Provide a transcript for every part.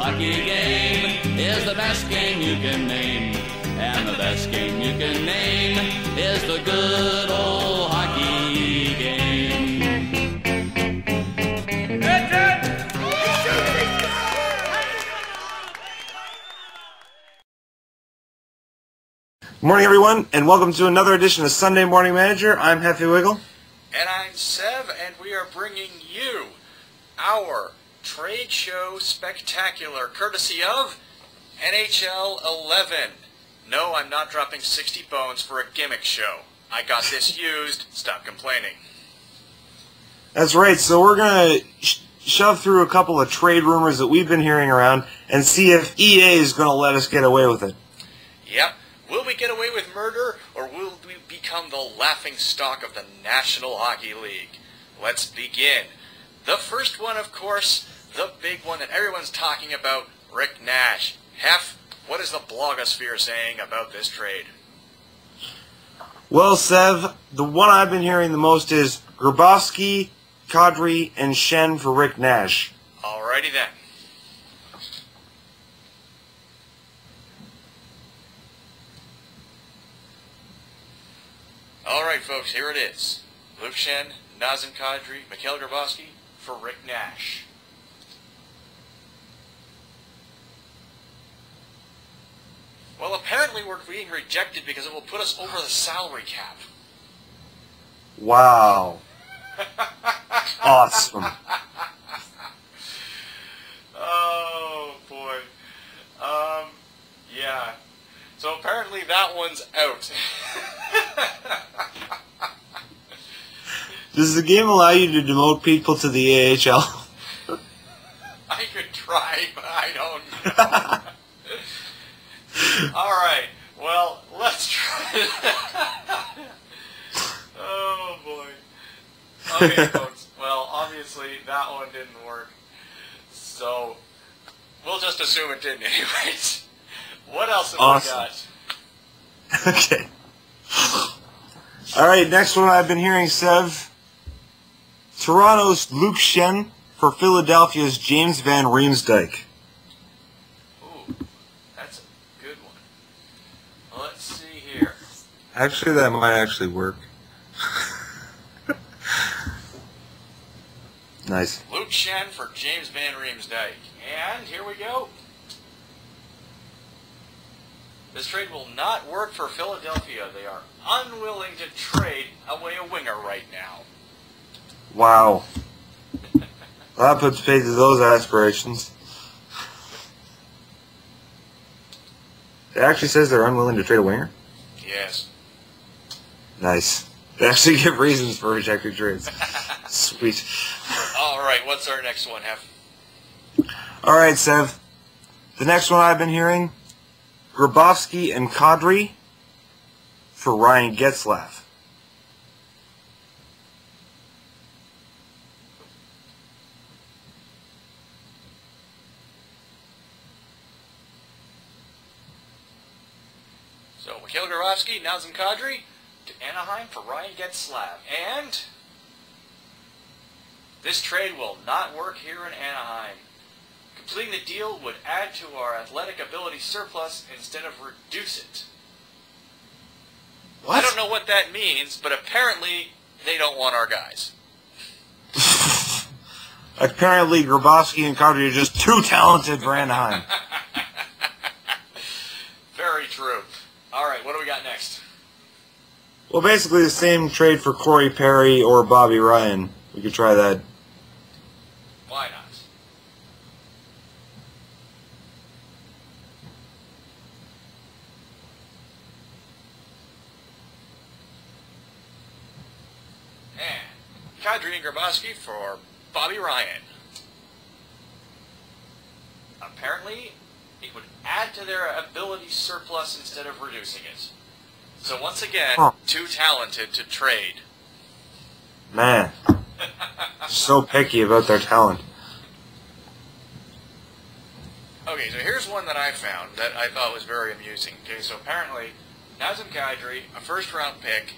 hockey game is the best game you can name. And the best game you can name is the good old hockey game. Good morning, everyone, and welcome to another edition of Sunday Morning Manager. I'm Hef and I. And I'm Sev, and we are bringing you our trade show spectacular, courtesy of NHL 11. No, I'm not dropping 60 bones for a gimmick show. I got this used. Stop complaining. That's right, so we're going to shove through a couple of trade rumors that we've been hearing around and see if EA is going to let us get away with it. Yep. Will we get away with murder, or will we become the laughingstock of the National Hockey League? Let's begin. The first one, of course, the big one that everyone's talking about, Rick Nash. Hef, what is the blogosphere saying about this trade? Well, Sev, the one I've been hearing the most is Grabowski, Kadri, and Shen for Rick Nash. Alrighty then. Alright, folks, here it is. Luke Shen, Nazem Kadri, Mikhail Grabowski for Rick Nash. Well, apparently we're being rejected because it will put us over the salary cap. Wow. Awesome. Oh, boy. Yeah. So apparently that one's out. Does the game allow you to demote people to the AHL? I could try, but I don't know. Alright, well, let's try. Oh, boy. Okay, folks. Well, obviously that one didn't work. So, we'll just assume it didn't anyways. What else have Awesome. we got? Okay. Alright, next one I've been hearing, Sev. Toronto's Luke Shen for Philadelphia's James Van Riemsdyk. Ooh, that's a good one. Let's see here. Actually, that might actually work. Nice. Luke Shen for James Van Riemsdyk. And here we go. This trade will not work for Philadelphia. They are unwilling to trade away a winger right now. Wow. Well, that puts paid to those aspirations. It actually says they're unwilling to trade a winger? Yes. Nice. They actually give reasons for rejecting trades. Sweet. Alright, what's our next one, Hef? Alright, Sev. The next one I've been hearing, Grabowski and Kadri for Ryan Getzlaf. So, Mikhail Grabowski, Nazem Kadri to Anaheim for Ryan Getzlaf. And this trade will not work here in Anaheim. Completing the deal would add to our athletic ability surplus instead of reduce it. What? I don't know what that means, but apparently they don't want our guys. Apparently, Grabowski and Kadri are just too talented for Anaheim. Very true. Alright, what do we got next? Well, basically the same trade for Corey Perry or Bobby Ryan. We could try that. Why not? And Kadri and Grabowski for Bobby Ryan. Apparently, it would add to their ability surplus instead of reducing it. So once again, too talented to trade. Man. So picky about their talent. Okay, so here's one that I found that I thought was very amusing. Okay, so apparently, Nazem Kadri, a first-round pick,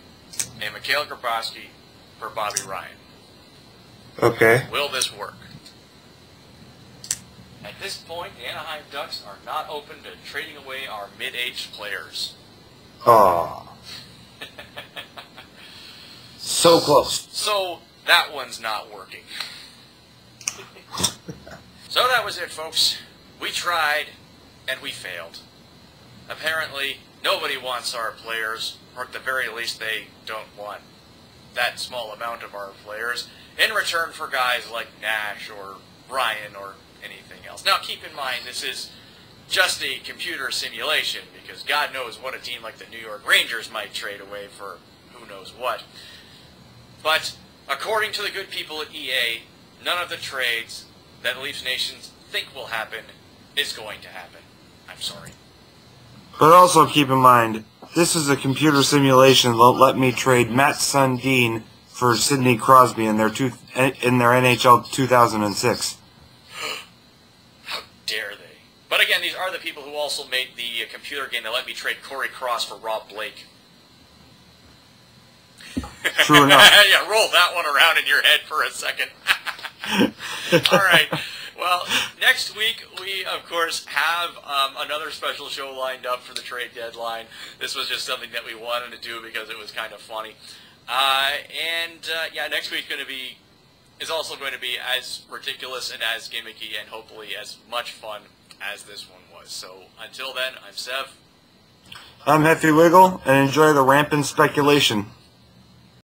and Mikhail Grabowski for Bobby Ryan. Okay. Will this work? At At this point, the Anaheim Ducks are not open to trading away our mid-aged players. Oh. So close. So, that one's not working. So that was it, folks. We tried, and we failed. Apparently, nobody wants our players, or at the very least, they don't want that small amount of our players, in return for guys like Nash or Ryan or anything else. Now, keep in mind, this is just a computer simulation, because God knows what a team like the New York Rangers might trade away for who knows what. But, according to the good people at EA, none of the trades that Leafs Nations think will happen is going to happen. I'm sorry. But also keep in mind, this is a computer simulation that won't let me trade Matt Sundin for Sidney Crosby in their NHL 2006. How dare they? But again, these are the people who also made the computer game that let me trade Corey Cross for Rob Blake. True enough. Yeah, roll that one around in your head for a second. All right. Well, next week we, of course, have another special show lined up for the trade deadline. This was just something that we wanted to do because it was kind of funny. Yeah, next week is also going to be as ridiculous and as gimmicky and hopefully as much fun as this one was. So until then, I'm Sev. I'm Heffy Wiggle, and enjoy the rampant speculation.